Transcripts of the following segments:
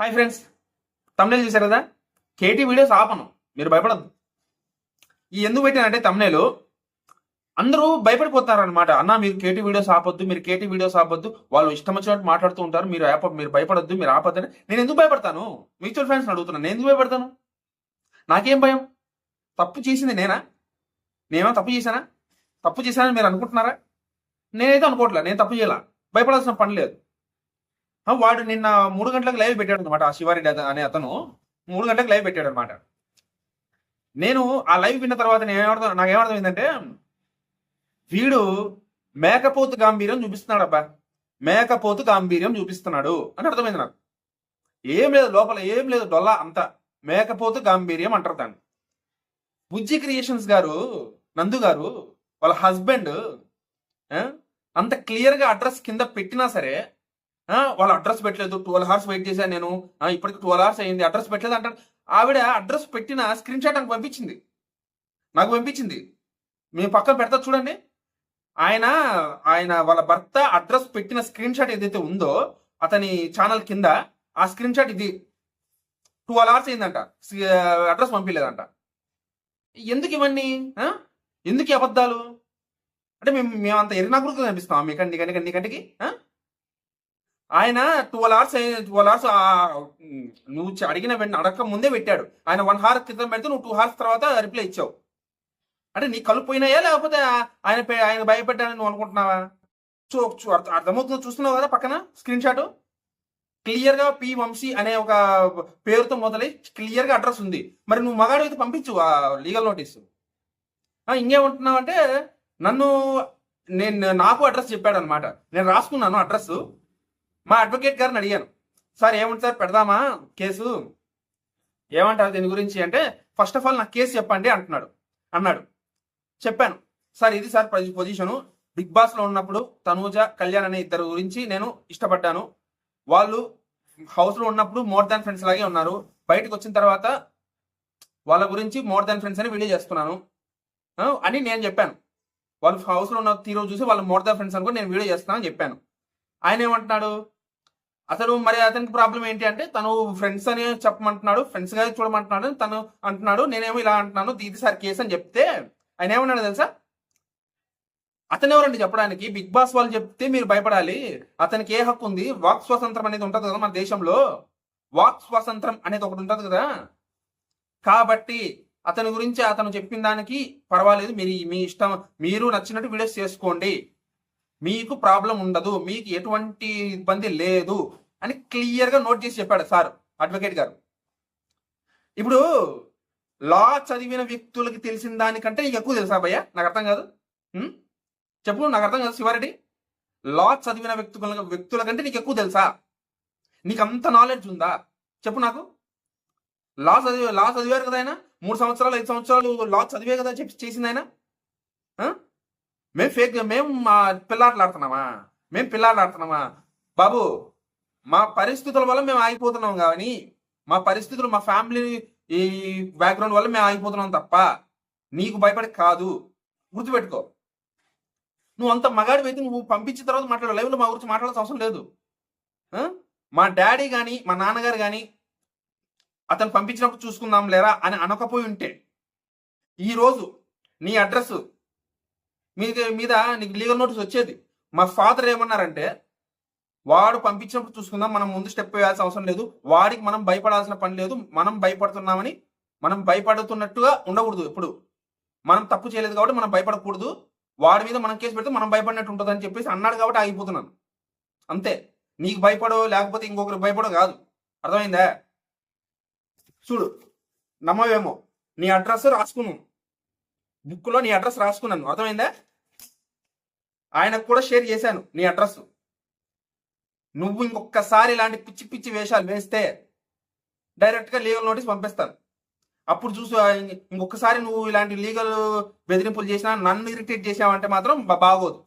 Hi friends, thumbnail చూశారు కదా. KT videos ఆపను, మీరు భయపడద్దు. ఈ ఎందుకు పెట్టానంటే తమ్నేలు అందరూ భయపడిపోతున్నారు అనమాట. అన్న మీరు కేటీ వీడియోస్ ఆపొద్దు, మీరు కేటీ వీడియోస్ ఆపొద్దు, వాళ్ళు ఇష్టం వచ్చినట్టు మాట్లాడుతూ ఉంటారు, మీరు భయపడొద్దు, మీరు ఆపొద్దని. నేను ఎందుకు భయపడతాను? మ్యూచువల్ ఫ్రెండ్స్ అడుగుతున్నాను, నేను ఎందుకు భయపడతాను? నాకేం భయం? తప్పు చేసింది నేనా? నేనేమో తప్పు చేశానా? తప్పు చేశానని మీరు అనుకుంటున్నారా? నేనైతే అనుకోవట్లే, నేను తప్పు చేయాల, భయపడాల్సిన పని లేదు. వాడు నిన్న 3 గంటలకు లైవ్ పెట్టాడు అనమాట. ఆ శివారెడ్డి అనే అతను 3 గంటలకు లైవ్ పెట్టాడు అనమాట. నేను ఆ లైవ్ విన్న తర్వాత నాకేమర్థమైందంటే, వీడు మేకపోతు గాంభీర్యం చూపిస్తున్నాడు అబ్బా, మేకపోతు గాంభీర్యం చూపిస్తున్నాడు అని అర్థమైంది నాకు. ఏం లేదు, లోపల ఏం లేదు, డొల్లా అంతా మేకపోతు గాంభీర్యం అంటారు దాన్ని. బుజ్జి క్రియేషన్స్ గారు, నందు గారు వాళ్ళ హస్బెండ్ అంత క్లియర్గా అడ్రస్ కింద పెట్టినా సరే వాళ్ళ అడ్రస్ పెట్టలేదు, 12 hours వెయిట్ చేశాను నేను, ఇప్పటికి 12 hours అయింది, అడ్రస్ పెట్టలేదు అంటారు. ఆవిడ అడ్రస్ పెట్టిన స్క్రీన్ షాట్ నాకు పంపించింది, మేము పక్కన పెడతా చూడండి. ఆయన వాళ్ళ భర్త అడ్రస్ పెట్టిన స్క్రీన్ షాట్ ఏదైతే ఉందో అతని ఛానల్ కింద, ఆ స్క్రీన్ షాట్ ఇది. 12 hours అయిందంట, అడ్రస్ పంపించలేదంట. ఎందుకు ఇవన్నీ? ఎందుకు ఈ అబద్ధాలు? అంటే మేము అంత ఎరినాకులకు కనిపిస్తాం నీకంటికి? ఆయన 12 hours నువ్వు అడిగిన వెంటనే అడగక ముందే పెట్టాడు. ఆయన 1 hour క్రితం పెడితే నువ్వు 2 hours తర్వాత రిప్లై ఇచ్చావు. అంటే నీ కళ్ళు పోయినాయా, లేకపోతే ఆయన భయపెట్టానని నువ్వు అనుకుంటున్నావా? అర్థమవుతుందో చూస్తున్నావు కదా, పక్కన స్క్రీన్ షాట్ క్లియర్ గా పి వంశీ అనే ఒక పేరుతో మొదలై క్లియర్ గా అడ్రస్ ఉంది. మరి నువ్వు మగాడు అయితే పంపించు ఆ లీగల్ నోటీసు. ఇంకేమంటున్నావు అంటే, నాకు అడ్రస్ చెప్పాడు అనమాట. నేను రాసుకున్నాను అడ్రస్. మా అడ్వకేట్ గారిని అడిగాను, సార్ ఏమంటారు సార్, పెడదామా కేసు, ఏమంటారు దీని గురించి అంటే, ఫస్ట్ ఆఫ్ ఆల్ నాకు కేసు చెప్పండి అన్నాడు. చెప్పాను, సార్ ఇది సార్ పొజిషను, బిగ్ బాస్ లో ఉన్నప్పుడు తనూజ, కళ్యాణ్ అనే ఇద్దరు గురించి నేను ఇష్టపడ్డాను. వాళ్ళు హౌస్ లో ఉన్నప్పుడు మోర్ దాన్ ఫ్రెండ్స్ లాగే ఉన్నారు, బయటకు వచ్చిన తర్వాత వాళ్ళ గురించి మోర్ దాన్ ఫ్రెండ్స్ అని వీడియో చేస్తున్నాను అని నేను చెప్పాను. వాళ్ళు హౌస్ లో ఉన్న తీరు చూసి వాళ్ళు మోర్ దాన్ ఫ్రెండ్స్ అనుకుని నేను వీడియో చేస్తున్నాను అని చెప్పాను. ఆయన ఏమంటున్నాడు, మరి అతనికి ప్రాబ్లం ఏంటి అంటే, తను ఫ్రెండ్స్ అని చెప్పమంటున్నాడు, ఫ్రెండ్స్ గా చూడమంటున్నాడు తను అంటున్నాడు, నేనేమో ఇలా అంటున్నాను, ఇది సార్ కేసు అని చెప్తే ఆయన ఏమన్నాడు తెలుసా? అతను ఎవరండి చెప్పడానికి? బిగ్ బాస్ వాళ్ళు చెప్తే మీరు భయపడాలి, అతనికి ఏ హక్కు ఉంది? వాక్ స్వాతంత్రం అనేది ఉంటుంది కదా మన దేశంలో, వాక్ స్వాతంత్రం అనేది ఒకటి ఉంటుంది కదా, కాబట్టి అతని గురించి అతను చెప్పిన దానికి పర్వాలేదు, మీ ఇష్టం, మీరు నచ్చినట్టు వీడియోస్ చేసుకోండి, మీకు ప్రాబ్లం ఉండదు, మీకు ఎటువంటి ఇబ్బంది లేదు అని క్లియర్ గా నోట్ చేసి చెప్పాడు సార్ అడ్వకేట్ గారు. ఇప్పుడు లా చదివిన వ్యక్తులకి తెలిసిన దానికంటే నీకు ఎక్కువ తెలుసా భయ్యా? నాకు అర్థం కాదు. చెప్పు, నాకు అర్థం కాదు. శివారెడ్డి, లా చదివిన వ్యక్తుల కంటే నీకు ఎక్కువ తెలుసా? నీకు అంత నాలెడ్జ్ ఉందా? చెప్పు నాకు. లా చదివారు కదా ఆయన, 3 సంవత్సరాలు 5 సంవత్సరాలు లా చదివే కదా చేసింది ఆయన. మేము పిల్లాట్లాడుతున్నామా బాబు? మా పరిస్థితుల వల్ల మేము ఆగిపోతున్నాం, కానీ మా పరిస్థితులు, మా ఫ్యామిలీ ఈ బ్యాక్గ్రౌండ్ వల్ల మేము ఆగిపోతున్నాం తప్ప నీకు భయపడి కాదు, గుర్తుపెట్టుకో. నువ్వు అంత మగాడి అయితే నువ్వు పంపించిన తర్వాత మాట్లాడు, లైవ్లో మా గురించి మాట్లాడాల్సిన అవసరం లేదు. మా డాడీ కానీ మా నాన్నగారు కానీ అతను పంపించినప్పుడు చూసుకుందాం లేరా అని అనకపోయి ఉంటే, ఈరోజు నీ అడ్రస్ మీద నీకు లీగల్ నోటీస్ వచ్చేది. మా ఫాదర్ ఏమన్నారంటే, వాడు పంపించినప్పుడు చూసుకుందాం, మనం ముందు స్టెప్ వేయాల్సిన అవసరం లేదు, వాడికి మనం భయపడాల్సిన పని లేదు, మనం భయపడుతున్నామని మనం భయపడుతున్నట్టుగా ఉండకూడదు. ఎప్పుడు మనం తప్పు చేయలేదు కాబట్టి మనం భయపడకూడదు, వాడి మీద మనం కేసు పెడితే మనం భయపడినట్టు ఉంటుంది అని చెప్పేసి అన్నాడు కాబట్టి ఆగిపోతున్నాను అంతే. నీకు భయపడో లేకపోతే ఇంకొకరు భయపడో కాదు, అర్థమైందా? చూడు, నమ్మవేమో, నీ అడ్రస్ రాసుకున్నాను, బుక్లో నీ అడ్రస్ రాసుకున్నాను, అర్థమైందా? ఆయనకు కూడా షేర్ చేశాను నీ అడ్రస్. నువ్వు ఇంకొకసారి ఇలాంటి పిచ్చి పిచ్చి వేషాలు వేస్తే డైరెక్ట్గా లీగల్ నోటీస్ పంపిస్తాను. అప్పుడు చూసు, ఇంకొకసారి నువ్వు ఇలాంటి లీగల్ బెదిరింపులు చేసినా, నన్ను ఇరిటేట్ చేసావంటే మాత్రం బాగోదు.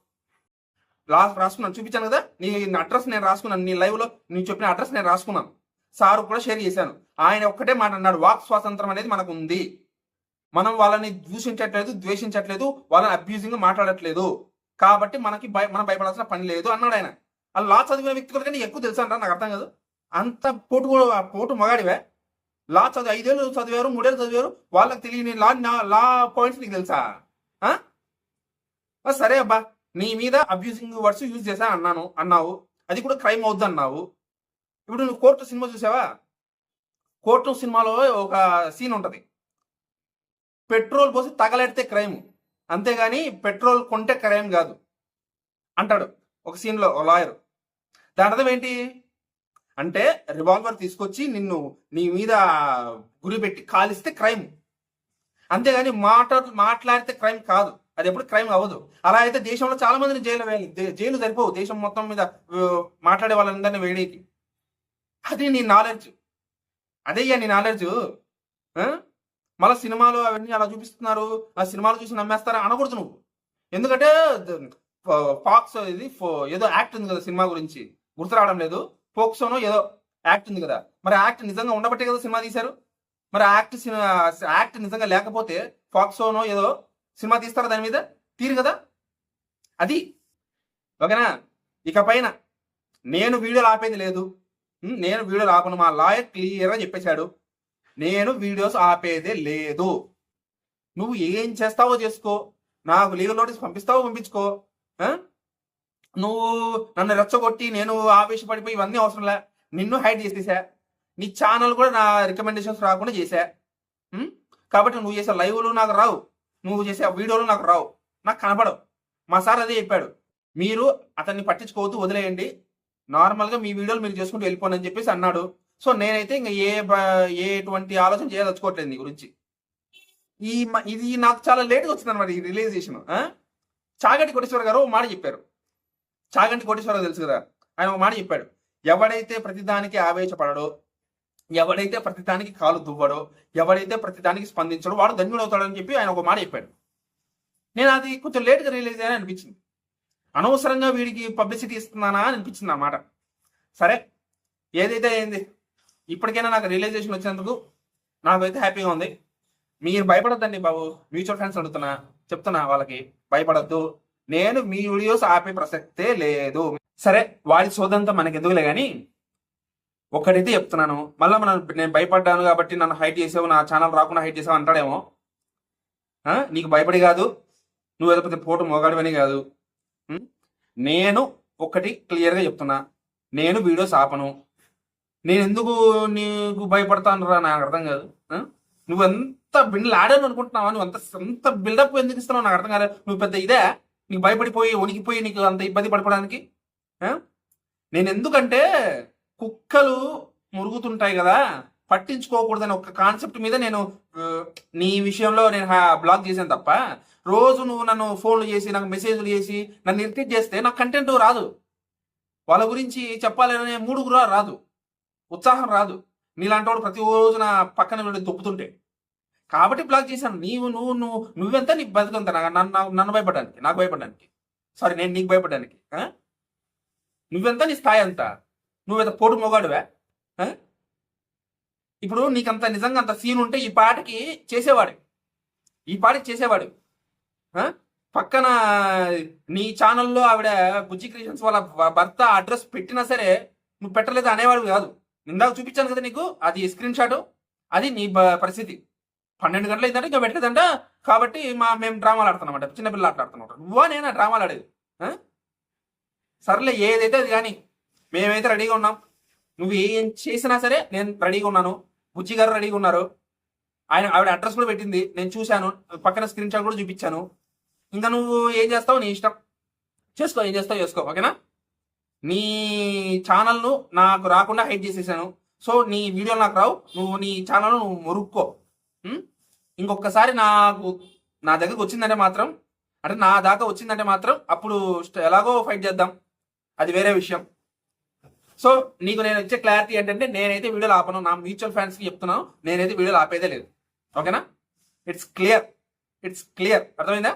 రాసుకున్నాను, చూపించాను కదా నీ అడ్రస్ నేను రాసుకున్నాను, నీ లైవ్లో నేను చెప్పిన అడ్రస్ నేను రాసుకున్నాను, సారు కూడా షేర్ చేశాను. ఆయన ఒక్కటే మాట అన్నాడు, వాక్ స్వాతంత్రం అనేది మనకు ఉంది, మనం వాళ్ళని దూషించట్లేదు, ద్వేషించట్లేదు, వాళ్ళని అబ్యూజింగ్ మాట్లాడట్లేదు, కాబట్టి మనం భయపడాల్సిన పని లేదు అన్నాడు ఆయన. ఆ లా చదివిన వ్యక్తుల కంటే ఎక్కువ తెలుసా అంటారు, నాకు అర్థం కాదు. అంత పోటు మగాడివే? లా చదివి 5 ఏళ్ళు చదివారు, 3 ఏళ్ళు చదివారు, వాళ్ళకి తెలియని లా పాయింట్స్ నీకు తెలుసా? ఆ? సరే అబ్బా, నీ మీద అబ్యూజింగ్ వర్డ్స్ యూజ్ చేశా అన్నావు, అది కూడా క్రైమ్ అవుద్ది అన్నావు. ఇప్పుడు నువ్వు కోర్టు సినిమా చూసావా? కోర్టు సినిమాలో ఒక సీన్ ఉంటది, పెట్రోల్ పోసి తగలెడితే క్రైమ్, అంతేగాని పెట్రోల్ కొంటే క్రైమ్ కాదు అంటాడు ఒక సీన్ లో లాయర్. దాని అర్థం ఏంటి అంటే, రివాల్వర్ తీసుకొచ్చి నీ మీద గురి పెట్టి కాలిస్తే క్రైమ్, అంతేగాని మాట్లాడితే క్రైమ్ కాదు. అది ఎప్పుడు క్రైమ్ అవ్వదు. అలా అయితే దేశంలో చాలా మందిని జైలు సరిపోవు దేశం మొత్తం మీద మాట్లాడే వాళ్ళందరినీ వేడికి. అది నీ నాలెడ్జ్, అదయ్యా నీ నాలెడ్జ్. మళ్ళీ సినిమాలు అవన్నీ అలా చూపిస్తున్నారు, ఆ సినిమాలు చూసి నమ్మేస్తారా అనకూడదు నువ్వు. ఎందుకంటే ఫాక్స్ ఇది ఏదో యాక్ట్ ఉంది కదా సినిమా గురించి, గుర్తు రావడం లేదు, ఫోక్సోనో ఏదో యాక్ట్ ఉంది కదా. మరి యాక్ట్ నిజంగా ఉండబట్టే కదా సినిమా తీశారు. మరి యాక్ట్ నిజంగా లేకపోతే ఫాక్సోనో ఏదో సినిమా తీస్తారా దాని మీద? తీరు కదా. అది ఓకేనా. ఇక పైన నేను వీడియోలు ఆపేది లేదు, నేను వీడియోలు ఆపను. మా లాయర్ క్లియర్గా చెప్పేశాడు, నేను వీడియోస్ ఆపేదే లేదు. నువ్వు ఏం చేస్తావో చేసుకో, నాకు లీగల్ నోటీస్ పంపిస్తావో పంపించుకో. నువ్వు నన్ను రెచ్చగొట్టి నేను ఆవేశపడిపోయి ఇవన్నీ అవసరంలే. నిన్ను హైడ్ చేసేసా, నీ ఛానల్ కూడా నా రికమెండేషన్స్ రాకుండా చేశా. కాబట్టి నువ్వు చేసే లైవ్లు నాకు రావు, నువ్వు చేసే వీడియోలు నాకు రావు, నాకు కనపడవు. మా సార్ అదే చెప్పాడు, మీరు అతన్ని పట్టించుకోవద్దు, వదిలేయండి, నార్మల్గా మీ వీడియోలు మీరు చేసుకుంటూ వెళ్ళిపోండి అని చెప్పేసి అన్నాడు. సో నేనైతే ఇంకా ఎటువంటి ఆలోచన చేయదలుచుకోవట్లేదు నీ గురించి. ఇది నాకు చాలా లేట్గా వచ్చింది అనమాట ఈ రియలైజేషన్. చాగంటి కోటేశ్వర గారు ఒక మాట చెప్పారు. చాగంటి కోటేశ్వరరావు తెలుసు కదా, ఆయన ఒక మాట చెప్పాడు, ఎవడైతే ప్రతిదానికి ఆవేశపడడో, ఎవడైతే ప్రతిదానికి కాలు దువ్వడో, ఎవడైతే ప్రతిదానికి స్పందించడో వాడు ధన్యుడు అవుతాడని చెప్పి ఆయన ఒక మాట చెప్పాడు. నేను అది కొంచెం లేట్గా రియలైజ్ అయ్యాని అనిపించింది. అనవసరంగా వీడికి పబ్లిసిటీ ఇస్తున్నానా అని అనిపించింది అన్నమాట. సరే ఏదైతే అయింది, ఇప్పటికైనా నాకు రియలైజేషన్ వచ్చినందుకు నాకైతే హ్యాపీగా ఉంది. మీరు భయపడద్దండి బాబు, మ్యూచువల్ ఫండ్స్ అడుగుతున్నా, చెప్తున్నా వాళ్ళకి, భయపడద్దు. నేను మీ వీడియోస్ ఆపే ప్రసక్తే లేదు. సరే వాడి సోదంతా మనకి ఎందుకులే కానీ ఒక్కడైతే చెప్తున్నాను, మళ్ళీ నేను భయపడ్డాను కాబట్టి నన్ను హైట్ చేసావు, నా ఛానల్ రాకుండా హైట్ చేసావు అంటాడేమో. నీకు భయపడి కాదు, నువ్వు ఏదో పోటు మోగాడివని కాదు. నేను ఒకటి క్లియర్గా చెప్తున్నా, నేను వీడియోస్ ఆపను. నేను ఎందుకు నీకు భయపడతాను రా, నాకు అర్థం కాదు. నువ్వు ఎంత బిండ్లు ఆడాను అనుకుంటున్నావా? నువ్వు అంత బిల్డప్ ఎందుకు ఇస్తున్నావు నాకు అర్థం కాదు. నువ్వు పెద్ద ఇదే, నీకు భయపడిపోయి వణికిపోయి నీకు అంత ఇబ్బంది పడిపోవడానికి. నేను ఎందుకంటే కుక్కలు మురుగుతుంటాయి కదా, పట్టించుకోకూడదని ఒక కాన్సెప్ట్ మీద నేను నీ విషయంలో నేను బ్లాక్ చేశాను తప్ప, రోజు నువ్వు నన్ను ఫోన్లు చేసి నాకు మెసేజ్లు చేసి నన్ను ఇరిటేట్ చేస్తే నాకు కంటెంట్ రాదు, వాళ్ళ గురించి చెప్పాలనే మూడు కూడా రాదు, ఉత్సాహం రాదు. నీలాంటి వాడు ప్రతిరోజు నా పక్కన వెళ్ళి దొబ్బుతుంటే, కాబట్టి బ్లాక్ చేశాను. నువ్వెంత నీకు బతుకంత నన్ను భయపడడానికి, నాకు భయపడడానికి, సారీ నేను నీకు భయపడడానికి. నువ్వెంత, నీ స్థాయి అంత, నువ్వెంత పోటు మొగాడువా? ఇప్పుడు నీకంత నిజంగా అంత సీన్ ఉంటే ఈ పాటకి చేసేవాడు. పక్కన నీ ఛానల్లో ఆవిడ బుజ్జి క్రియేషన్స్ వాళ్ళ భర్త అడ్రస్ పెట్టినా సరే నువ్వు పెట్టలేదు అనేవాడు కాదు. ఇందాక చూపించాను కదా నీకు, అది స్క్రీన్ షాట్, అది నీ పరిస్థితి. 12 గంటలు అయిందంటే ఇంకా పెట్టలేదంట, కాబట్టి మేము డ్రామాలు ఆడుతున్నామంట, చిన్నపిల్లలు ఆడుతున్నాం. నువ్వా నేనా డ్రామాలు ఆడేది? సర్లే ఏదైతే అది కానీ మేమైతే రెడీగా ఉన్నాం. నువ్వు ఏం చేసినా సరే నేను రెడీగా ఉన్నాను. బుజ్జి గారు రెడీగా ఉన్నారు, ఆవిడ అడ్రస్ కూడా పెట్టింది, నేను చూశాను, పక్కన స్క్రీన్ షాట్ కూడా చూపించాను. ఇంకా నువ్వు ఏం చేస్తావు నీ ఇష్టం, చేసుకో, ఏం చేస్తావు చేసుకో, ఓకేనా. నీ ఛానల్ను నాకు రాకుండా హైడ్ చేసేసాను, సో నీ వీడియోలు నాకు రావు, నువ్వు నీ ఛానల్ నువ్వు మురుక్కో. ఇంకొకసారి నా దగ్గరకు వచ్చిందంటే మాత్రం, అంటే నా దాకా వచ్చిందంటే మాత్రం అప్పుడు ఎలాగో ఫైట్ చేద్దాం, అది వేరే విషయం. సో నీకు నేను ఇచ్చే క్లారిటీ ఏంటంటే, నేనైతే వీడియోలు ఆపను. నా మ్యూచువల్ ఫ్యాన్స్కి చెప్తున్నాను, నేనైతే వీడియోలు ఆపేదే లేదు, ఓకేనా. ఇట్స్ క్లియర్, అర్థమైందా?